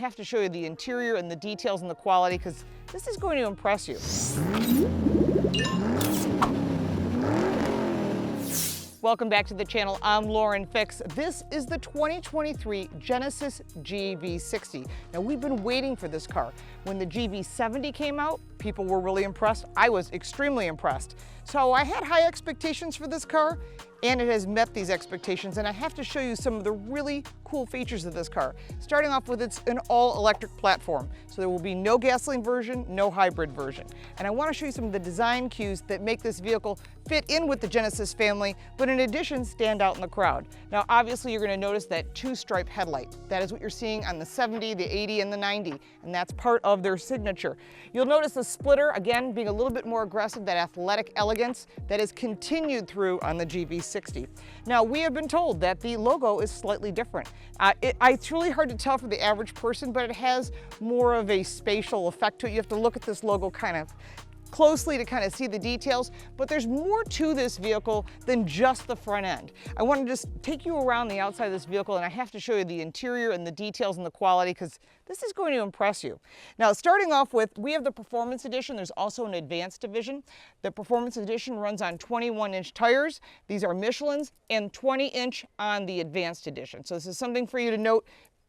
I have to show you the interior and the details and the quality because this is going to impress you. Welcome back to the channel. I'm Lauren Fix. This is the 2023 Genesis GV60. Now, we've been waiting for this car. When the GV70 came out, people were really impressed. I was extremely impressed. So I had high expectations for this car, and it has met these expectations, and I have to show you some of the really cool features of this car. Starting off with, it's an all-electric platform, so there will be no gasoline version, no hybrid version. And I want to show you some of the design cues that make this vehicle fit in with the Genesis family, but in addition, stand out in the crowd. Now, obviously, you're going to notice that two-stripe headlight. That is what you're seeing on the 70, the 80, and the 90, and that's part of their signature. You'll notice the splitter, again, being a little bit more aggressive, that athletic elegance that is continued through on the GV60. Now, we have been told that the logo is slightly different. It's really hard to tell for the average person, but it has more of a spatial effect to it. You have to look at this logo kind of closely to kind of see the details, but there's more to this vehicle than just the front end. I want to just take you around the outside of this vehicle, and I have to show you the interior and the details and the quality because this is going to impress you. Now, starting off with, we have the Performance Edition. There's also an Advanced Division. The Performance Edition runs on 21-inch tires. These are Michelin's, and 20-inch on the Advanced Edition. So this is something for you to note,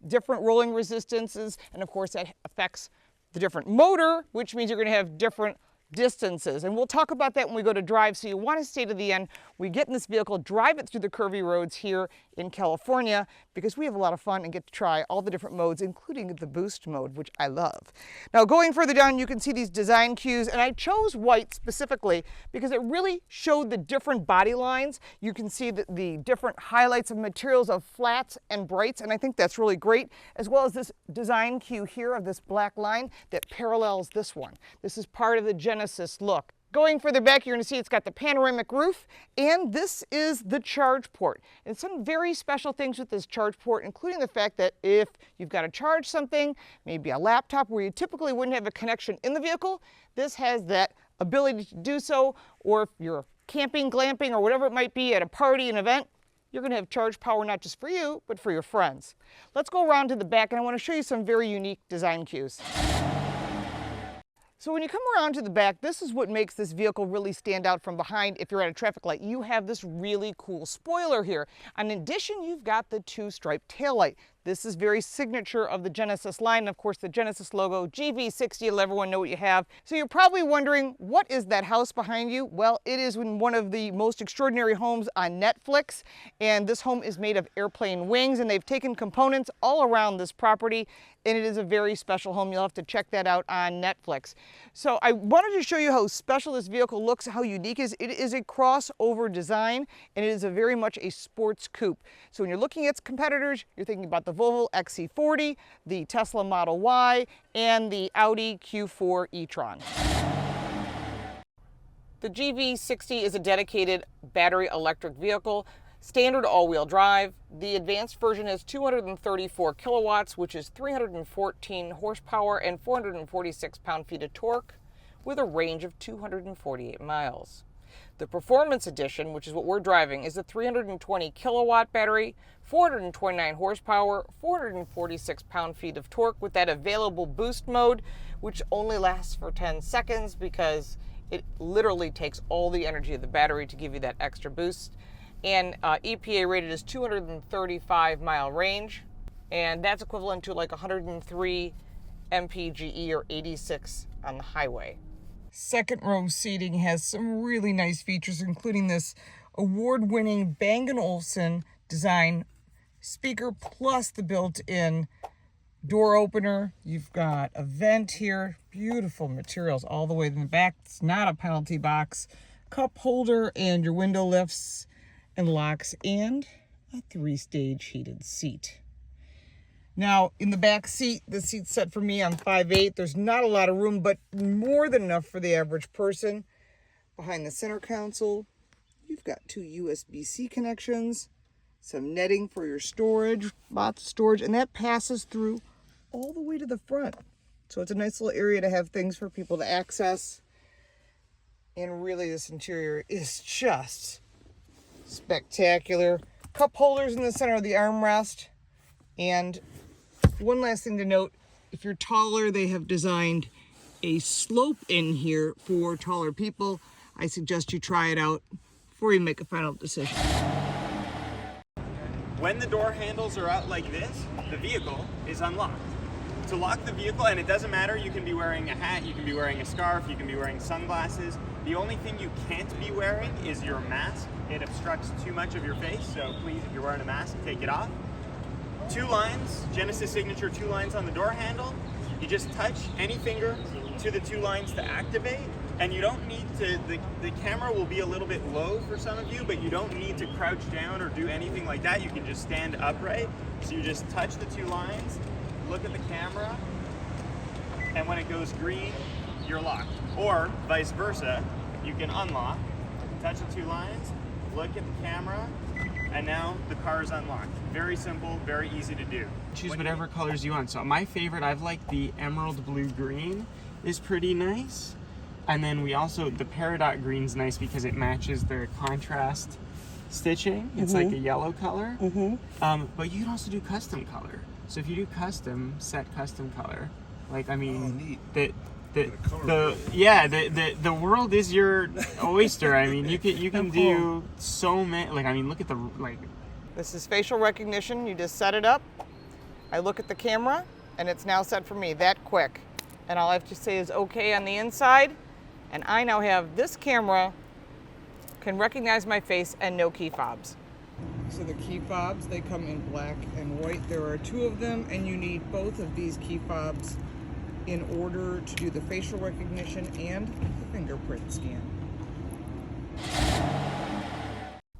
different rolling resistances, and of course that affects the different motor, which means you're going to have different distances, and we'll talk about that when we go to drive, so you want to stay to the end. We get in this vehicle, drive it through the curvy roads here in California because we have a lot of fun and get to try all the different modes, including the boost mode, which I love. Now, going further down, you can see these design cues, and I chose white specifically because it really showed the different body lines. You can see the different highlights of materials of flats and brights, and I think that's really great, as well as this design cue here of this black line that parallels this one. This is part of the Genesis look. Going further back, you're going to see it's got the panoramic roof, and this is the charge port. And some very special things with this charge port, including the fact that if you've got to charge something, maybe a laptop where you typically wouldn't have a connection in the vehicle, this has that ability to do so. Or if you're camping, glamping, or whatever it might be at a party, an event, you're going to have charge power not just for you, but for your friends. Let's go around to the back, and I want to show you some very unique design cues. So when you come around to the back, this is what makes this vehicle really stand out from behind. If you're at a traffic light, you have this really cool spoiler here. In addition, you've got the two-stripe taillight. This is very signature of the Genesis line. And of course, the Genesis logo, GV60, let everyone know what you have. So you're probably wondering, what is that house behind you? Well, it is in one of the most extraordinary homes on Netflix. And this home is made of airplane wings, and they've taken components all around this property. And it is a very special home. You'll have to check that out on Netflix. So I wanted to show you how special this vehicle looks, how unique it is. It is a crossover design, and it is very much a sports coupe. So when you're looking at competitors, you're thinking about the Volvo XC40, the Tesla Model Y, and the Audi Q4 e-tron. The GV60 is a dedicated battery electric vehicle, standard all-wheel drive. The advanced version has 234 kilowatts, which is 314 horsepower and 446 pound-feet of torque, with a range of 248 miles. The Performance Edition, which is what we're driving, is a 320 kilowatt battery, 429 horsepower, 446 pound-feet of torque with that available boost mode, which only lasts for 10 seconds because it literally takes all the energy of the battery to give you that extra boost. And EPA rated as 235 mile range, and that's equivalent to like 103 mpge or 86 on the highway. Second row seating has some really nice features, including this award-winning Bang & Olufsen design speaker, plus the built-in door opener. You've got a vent here, beautiful materials all the way in the back. It's not a penalty box. Cup holder and your window lifts and locks, and a 3-stage heated seat. Now, in the back seat, the seat's set for me on 5'8". There's not a lot of room, but more than enough for the average person. Behind the center console, you've got 2 USB-C connections, some netting for your storage, lots of storage, and that passes through all the way to the front. So it's a nice little area to have things for people to access. And really, this interior is just spectacular. Cup holders in the center of the armrest. And one last thing to note, If you're taller, they have designed a slope in here for taller people. I suggest you try it out before you make a final decision. When the door handles are out like this, the vehicle is unlocked. To lock the vehicle, and it doesn't matter, you can be wearing a hat, you can be wearing a scarf, you can be wearing sunglasses. The only thing you can't be wearing is your mask. It obstructs too much of your face, so please, if you're wearing a mask, take it off. 2 lines, Genesis signature 2 lines on the door handle. You just touch any finger to the 2 lines to activate, and you don't need to, the camera will be a little bit low for some of you, but you don't need to crouch down or do anything like that. You can just stand upright. So you just touch the 2 lines, look at the camera, and when it goes green, you're locked. Or vice versa, you can unlock, touch the 2 lines, look at the camera, and now the car is unlocked. Very simple, very easy to do. Choose whatever colors you want. So my favorite, I've liked the emerald blue green is pretty nice. And then we also, the peridot green's nice because it matches the contrast stitching. It's like a yellow color. But you can also do custom color. So if you do custom, set custom color, like, I mean, the world is your oyster. I mean, you can do so many, like, I mean, look at the, like. This is facial recognition. You just set it up. I look at the camera and it's now set for me that quick. And all I have to say is okay on the inside. And I now have this camera can recognize my face and no key fobs. So the key fobs, they come in black and white. There are 2 of them, and you need both of these key fobs in order to do the facial recognition and the fingerprint scan.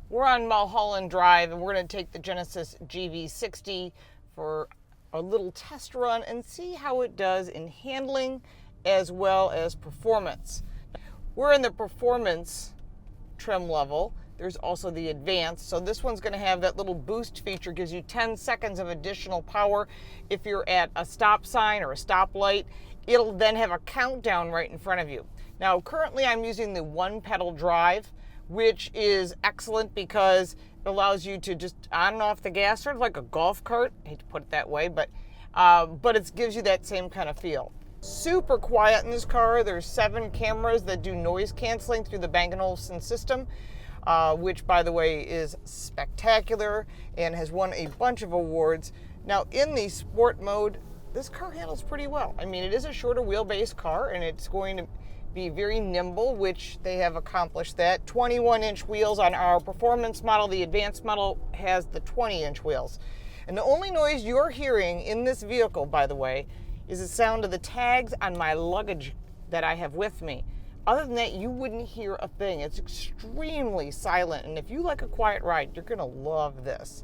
We're on Mulholland Drive, and we're going to take the Genesis GV60 for a little test run and see how it does in handling as well as performance. We're in the performance trim level. There's also the advanced. So this one's going to have that little boost feature, gives you 10 seconds of additional power. If you're at a stop sign or a stoplight, it'll then have a countdown right in front of you. Now, currently I'm using the 1-pedal drive, which is excellent because it allows you to just on and off the gas, sort of like a golf cart. I hate to put it that way, but it gives you that same kind of feel. Super quiet in this car. There's 7 cameras that do noise canceling through the Bang & Olufsen system, which, by the way, is spectacular and has won a bunch of awards. Now, in the sport mode, this car handles pretty well. I mean, it is a shorter wheelbase car, and it's going to be very nimble, which they have accomplished that. 21-inch wheels on our performance model. The advanced model has the 20-inch wheels. And the only noise you're hearing in this vehicle, by the way, is the sound of the tags on my luggage that I have with me. Other than that, you wouldn't hear a thing. It's extremely silent, and if you like a quiet ride, you're gonna love this.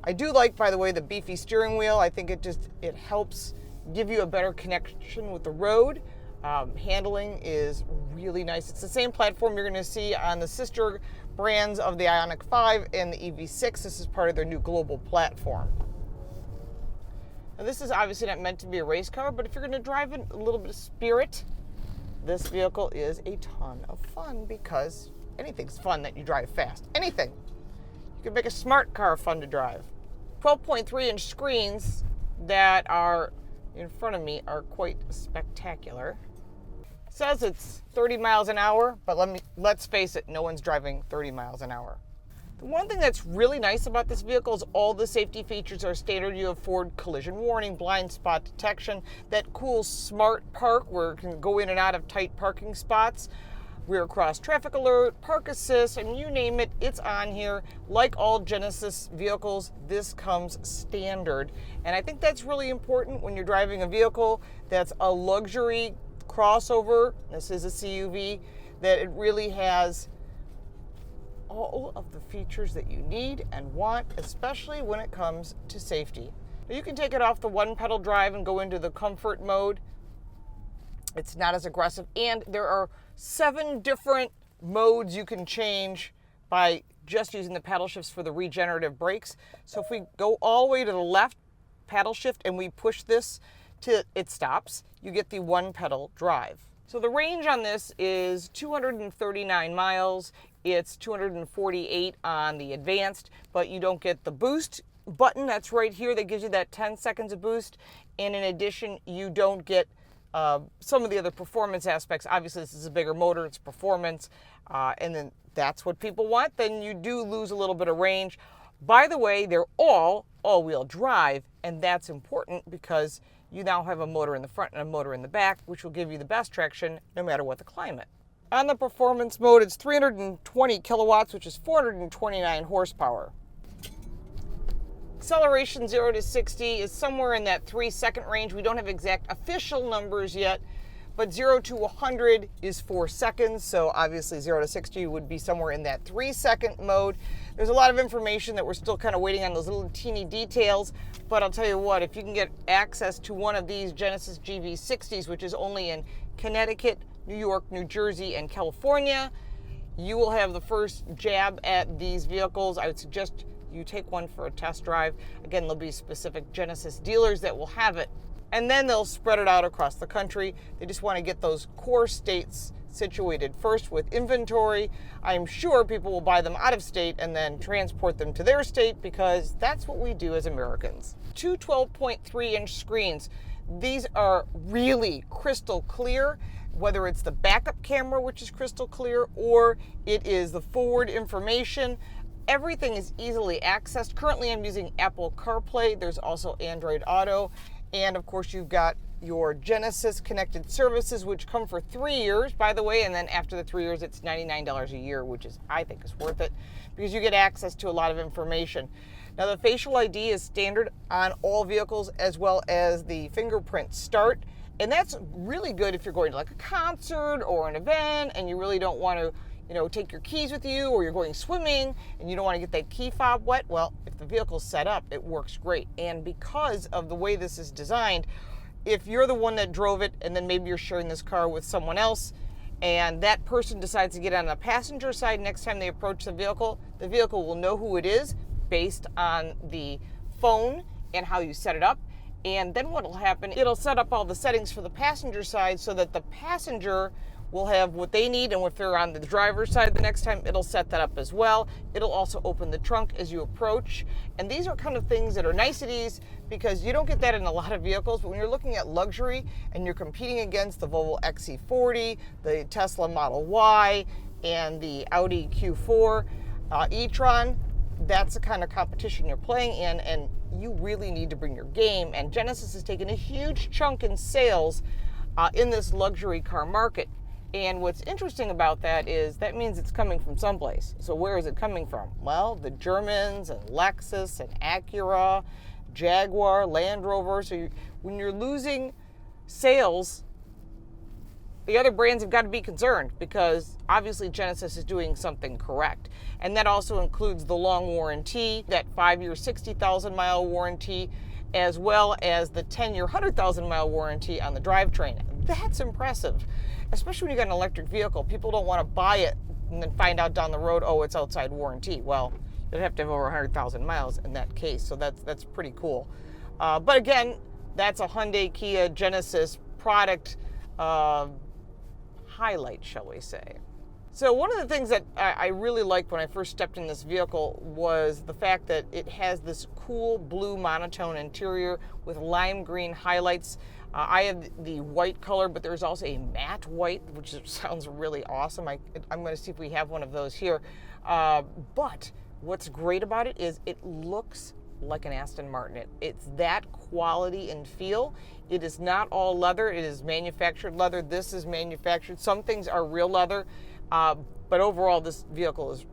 I do like, by the way, the beefy steering wheel. I think it helps give you a better connection with the road. Handling is really nice. It's the same platform you're gonna see on the sister brands of the Ioniq 5 and the EV6. This is part of their new global platform. Now, this is obviously not meant to be a race car, but if you're going to drive in a little bit of spirit, this vehicle is a ton of fun because anything's fun that you drive fast. Anything. You can make a smart car fun to drive. 12.3-inch screens that are in front of me are quite spectacular. It says it's 30 miles an hour, but let's face it, no one's driving 30 miles an hour. The one thing that's really nice about this vehicle is all the safety features are standard. You have forward collision warning, blind spot detection, that cool smart park where it can go in and out of tight parking spots, rear cross traffic alert, park assist, and you name it, it's on here. Like all Genesis vehicles, this comes standard. And I think that's really important when you're driving a vehicle that's a luxury crossover. This is a CUV, that it really has all of the features that you need and want, especially when it comes to safety. Now, you can take it off the 1-pedal drive and go into the comfort mode. It's not as aggressive, and there are 7 different modes you can change by just using the paddle shifts for the regenerative brakes. So if we go all the way to the left paddle shift and we push this till it stops, you get the 1-pedal drive. So the range on this is 239 miles. It's 248 on the advanced, but you don't get the boost button that's right here that gives you that 10 seconds of boost. And in addition, you don't get some of the other performance aspects. Obviously, this is a bigger motor, it's performance, and then that's what people want. Then you do lose a little bit of range. By the way, they're all-wheel drive, and that's important because you now have a motor in the front and a motor in the back, which will give you the best traction no matter what the climate. On the performance mode, it's 320 kilowatts, which is 429 horsepower. Acceleration 0 to 60 is somewhere in that 3-second range. We don't have exact official numbers yet, but 0 to 100 is 4 seconds. So obviously 0 to 60 would be somewhere in that 3-second mode. There's a lot of information that we're still kind of waiting on, those little teeny details. But I'll tell you what, if you can get access to one of these Genesis GV60s, which is only in Connecticut, New York, New Jersey, and California, you will have the first jab at these vehicles. I would suggest you take one for a test drive. Again, there'll be specific Genesis dealers that will have it, and then they'll spread it out across the country. They just want to get those core states situated first with inventory. I'm sure people will buy them out of state and then transport them to their state because that's what we do as Americans. Two 12.3-inch screens. These are really crystal clear, whether it's the backup camera, which is crystal clear, or it is the forward information. Everything is easily accessed. Currently, I'm using Apple CarPlay. There's also Android Auto. And of course, you've got your Genesis connected services, which come for 3 years, by the way. And then after the 3 years, it's $99 a year, which I think is worth it because you get access to a lot of information. Now, the facial ID is standard on all vehicles, as well as the fingerprint start. And that's really good if you're going to like a concert or an event and you really don't want to take your keys with you, or you're going swimming and you don't want to get that key fob wet. Well, if the vehicle's set up, it works great. And because of the way this is designed, if you're the one that drove it and then maybe you're sharing this car with someone else and that person decides to get on the passenger side next time they approach the vehicle will know who it is based on the phone and how you set it up. And then what will happen, it'll set up all the settings for the passenger side so that the passenger will have what they need, and if they're on the driver's side the next time, it'll set that up as well. It'll also open the trunk as you approach. And these are kind of things that are niceties because you don't get that in a lot of vehicles, but when you're looking at luxury and you're competing against the Volvo XC40, the Tesla Model Y, and the Audi Q4 e-tron, that's the kind of competition you're playing in, and you really need to bring your game. And Genesis has taken a huge chunk in sales in this luxury car market. And what's interesting about that is that means it's coming from someplace. So where is it coming from? Well, the Germans and Lexus and Acura, Jaguar, Land Rover. So when you're losing sales, the other brands have got to be concerned because obviously Genesis is doing something correct. And that also includes the long warranty, that 5-year, 60,000-mile warranty, as well as the 10-year, 100,000-mile warranty on the drivetrain. That's impressive, especially when you got an electric vehicle. People don't want to buy it and then find out down the road, oh, it's outside warranty. Well, you'd have to have over 100,000 miles in that case, so that's pretty cool. But again, that's a Hyundai Kia Genesis product highlight, shall we say. So one of the things that I really liked when I first stepped in this vehicle was the fact that it has this cool blue monotone interior with lime green highlights. I have the white color, but there's also a matte white, which sounds really awesome. I'm going to see if we have one of those here. But what's great about it is it looks like an Aston Martin. It's that quality and feel. It is not all leather. It is manufactured leather. This is manufactured. Some things are real leather. But overall, this vehicle is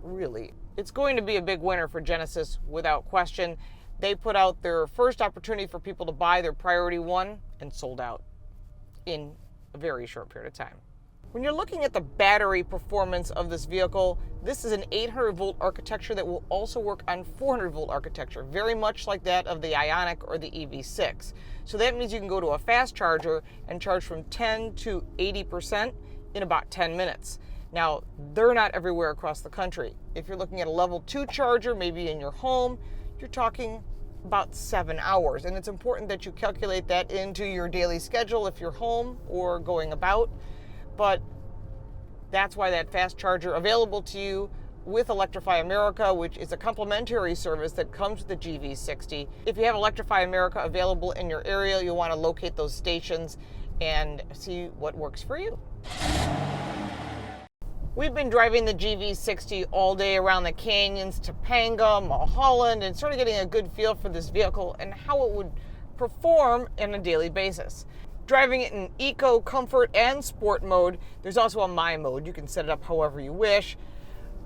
it's going to be a big winner for Genesis without question. They put out their first opportunity for people to buy their priority one and sold out in a very short period of time. When you're looking at the battery performance of this vehicle, this is an 800-volt architecture that will also work on 400-volt architecture, very much like that of the Ioniq or the EV6. So that means you can go to a fast charger and charge from 10 to 80% in about 10 minutes. Now, they're not everywhere across the country. If you're looking at a level 2 charger, maybe in your home, you're talking about 7 hours. And it's important that you calculate that into your daily schedule if you're home or going about. But that's why that fast charger available to you with Electrify America, which is a complimentary service that comes with the GV60. If you have Electrify America available in your area, you'll want to locate those stations and see what works for you. We've been driving the GV60 all day around the canyons, Topanga, Mulholland, and sort of getting a good feel for this vehicle and how it would perform on a daily basis. Driving it in eco, comfort, and sport mode. There's also a my mode. You can set it up however you wish.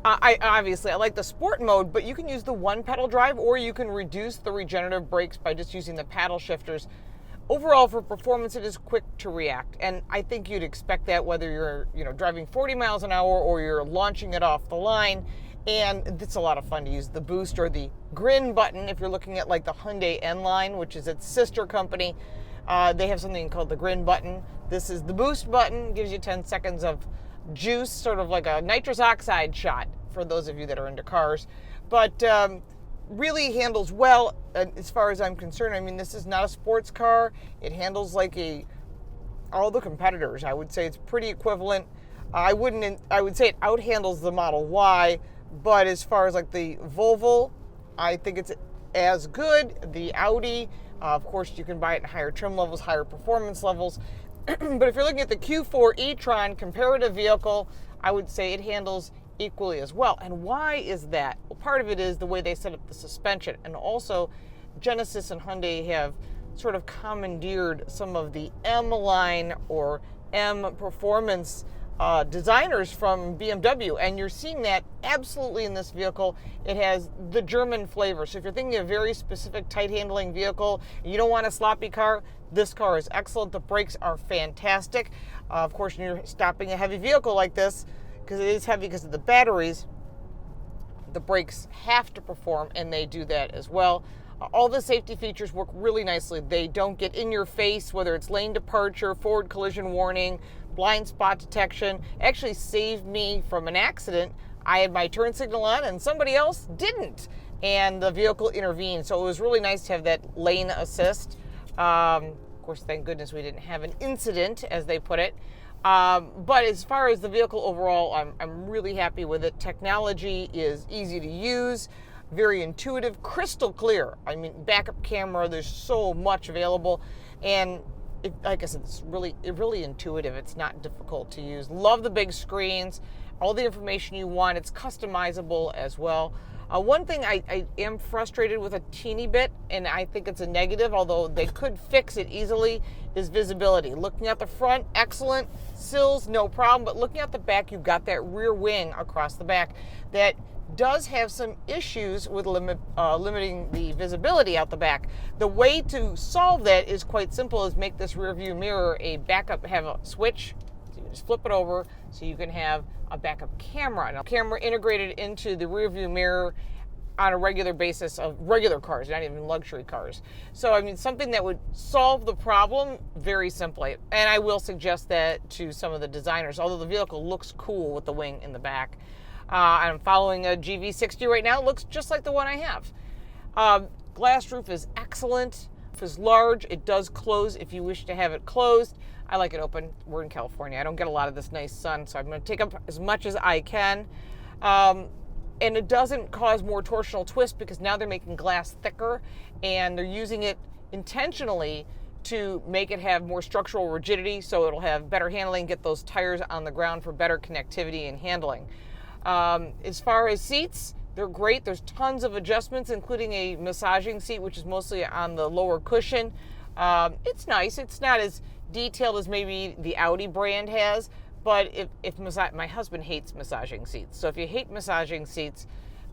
I like the sport mode, but you can use the one pedal drive, or you can reduce the regenerative brakes by just using the paddle shifters. Overall, for performance, it is quick to react, and I think you'd expect that whether you're driving 40 miles an hour or you're launching it off the line. And it's a lot of fun to use the boost or the grin button if you're looking at like the Hyundai N line, which is its sister company. They have something called the grin button. This is the boost button, gives you 10 seconds of juice, sort of like a nitrous oxide shot for those of you that are into cars. But really handles well as far as I'm concerned. I mean, this is not a sports car. It handles like all the competitors. I would say it's pretty equivalent. I would say it outhandles the Model Y, but as far as like the Volvo, I think it's as good. The Audi, of course, you can buy it in higher trim levels, higher performance levels. But if you're looking at the Q4 eTron comparative vehicle, I would say it handles equally as well. And why is that? Well, part of it is the way they set up the suspension. And also, Genesis and Hyundai have sort of commandeered some of the M line or M performance designers from BMW, and you're seeing that absolutely in this vehicle. It has the German flavor. So if you're thinking of a very specific tight handling vehicle, and you don't want a sloppy car, this car is excellent. The brakes are fantastic. Of course, when you're stopping a heavy vehicle like this, because it is heavy because of the batteries, the brakes have to perform, and they do that as well. All the safety features work really nicely. They don't get in your face, whether it's lane departure, forward collision warning, blind spot detection. Actually saved me from an accident. I had my turn signal on and somebody else didn't, and the vehicle intervened. So it was really nice to have that lane assist. Of course, thank goodness we didn't have an incident, as they put it. But as far as the vehicle overall, I'm really happy with it. Technology is easy to use, very intuitive, crystal clear. I mean, backup camera, there's so much available. And like I said, it's really intuitive. It's not difficult to use. Love the big screens, all the information you want. It's customizable as well. One thing I am frustrated with a teeny bit, and I think it's a negative, although they could fix it easily, is visibility. Looking at the front, excellent. Sills, no problem. But looking at the back, you've got that rear wing across the back that does have some issues with limiting the visibility out the back. The way to solve that is quite simple, is make this rear view mirror a backup, have a switch. So you just flip it over so you can have a backup camera. Now, camera integrated into the rear view mirror on a regular basis of regular cars, not even luxury cars. So, I mean, something that would solve the problem very simply. And I will suggest that to some of the designers, although the vehicle looks cool with the wing in the back. I'm following a GV60 right now. It looks just like the one I have. Glass roof is excellent. It is large. It does close if you wish to have it closed. I like it open. We're in California. I don't get a lot of this nice sun, so I'm going to take up as much as I can. And it doesn't cause more torsional twist because now they're making glass thicker, and they're using it intentionally to make it have more structural rigidity, so it'll have better handling, get those tires on the ground for better connectivity and handling. As far as seats, they're great. There's tons of adjustments, including a massaging seat, which is mostly on the lower cushion. It's nice. It's not as detailed as maybe the Audi brand has, but my husband hates massaging seats. So if you hate massaging seats,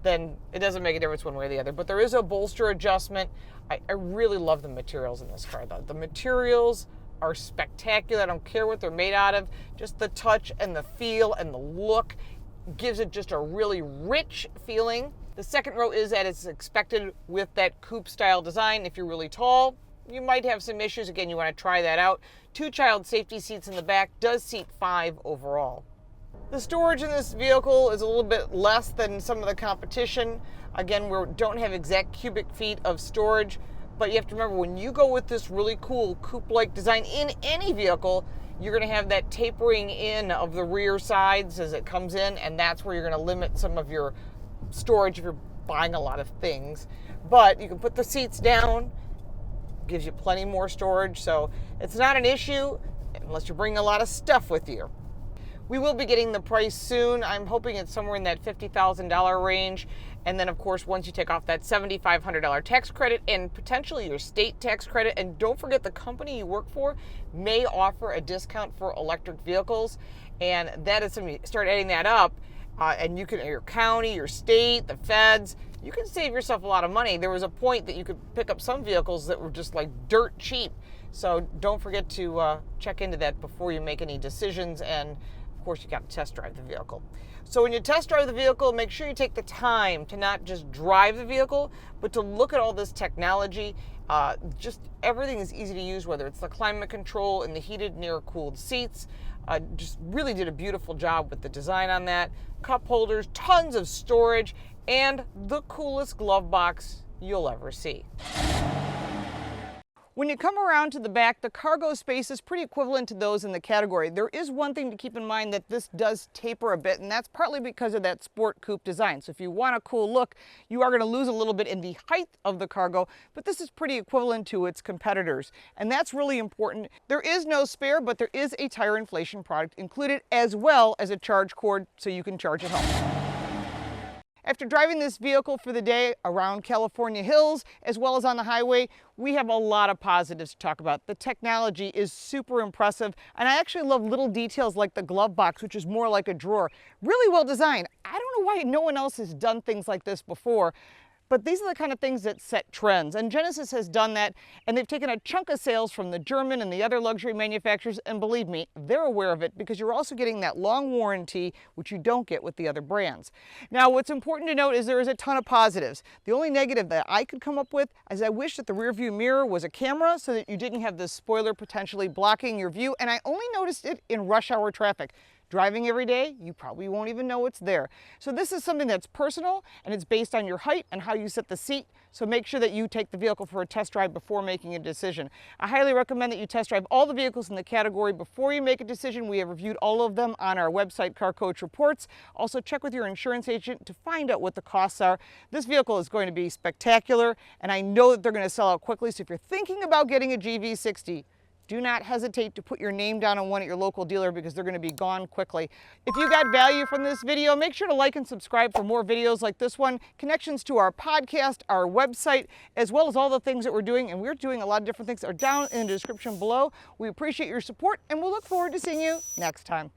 then it doesn't make a difference one way or the other. But there is a bolster adjustment. I really love the materials in this car, though. The materials are spectacular. I don't care what they're made out of. Just the touch and the feel and the look gives it just a really rich feeling. The second row is as expected with that coupe style design. If you're really tall, you might have some issues. Again, you want to try that out. 2 child safety seats in the back, does seat 5 overall. The storage in this vehicle is a little bit less than some of the competition. Again, we don't have exact cubic feet of storage, but you have to remember, when you go with this really cool coupe-like design in any vehicle, you're going to have that tapering in of the rear sides as it comes in, and that's where you're going to limit some of your storage if you're buying a lot of things. But you can put the seats down, gives you plenty more storage, so it's not an issue unless you're bringing a lot of stuff with you. We will be getting the price soon. I'm hoping it's somewhere in that $50,000 range. And then, of course, once you take off that $7,500 tax credit and potentially your state tax credit, and don't forget the company you work for may offer a discount for electric vehicles. And that is something, start adding that up, and you can, your county, your state, the feds, you can save yourself a lot of money. There was a point that you could pick up some vehicles that were just like dirt cheap. So don't forget to check into that before you make any decisions. And of course, you got to test drive the vehicle. So when you test drive the vehicle, make sure you take the time to not just drive the vehicle, but to look at all this technology. Just everything is easy to use, whether it's the climate control and the heated and air-cooled seats. Just really did a beautiful job with the design on that. Cup holders, tons of storage, and the coolest glove box you'll ever see. When you come around to the back, the cargo space is pretty equivalent to those in the category. There is one thing to keep in mind, that this does taper a bit, and that's partly because of that sport coupe design. So if you want a cool look, you are going to lose a little bit in the height of the cargo, but this is pretty equivalent to its competitors, and that's really important. There is no spare, but there is a tire inflation product included, as well as a charge cord so you can charge at home. After driving this vehicle for the day around California hills, as well as on the highway, we have a lot of positives to talk about. The technology is super impressive, and I actually love little details like the glove box, which is more like a drawer. Really well designed. I don't know why no one else has done things like this before, but these are the kind of things that set trends, and Genesis has done that, and they've taken a chunk of sales from the German and the other luxury manufacturers, and believe me, they're aware of it, because you're also getting that long warranty, which you don't get with the other brands. Now, what's important to note is there is a ton of positives. The only negative that I could come up with is I wish that the rear view mirror was a camera so that you didn't have this spoiler potentially blocking your view, and I only noticed it in rush hour traffic. Driving every day, you probably won't even know it's there. So this is something that's personal, and it's based on your height and how you set the seat. So make sure that you take the vehicle for a test drive before making a decision. I highly recommend that you test drive all the vehicles in the category before you make a decision. We have reviewed all of them on our website, Car Coach Reports. Also check with your insurance agent to find out what the costs are. This vehicle is going to be spectacular, and I know that they're going to sell out quickly. So if you're thinking about getting a GV60, do not hesitate to put your name down on one at your local dealer, because they're going to be gone quickly. If you got value from this video, make sure to like and subscribe for more videos like this one, connections to our podcast, our website, as well as all the things that we're doing. And we're doing a lot of different things that are down in the description below. We appreciate your support, and we'll look forward to seeing you next time.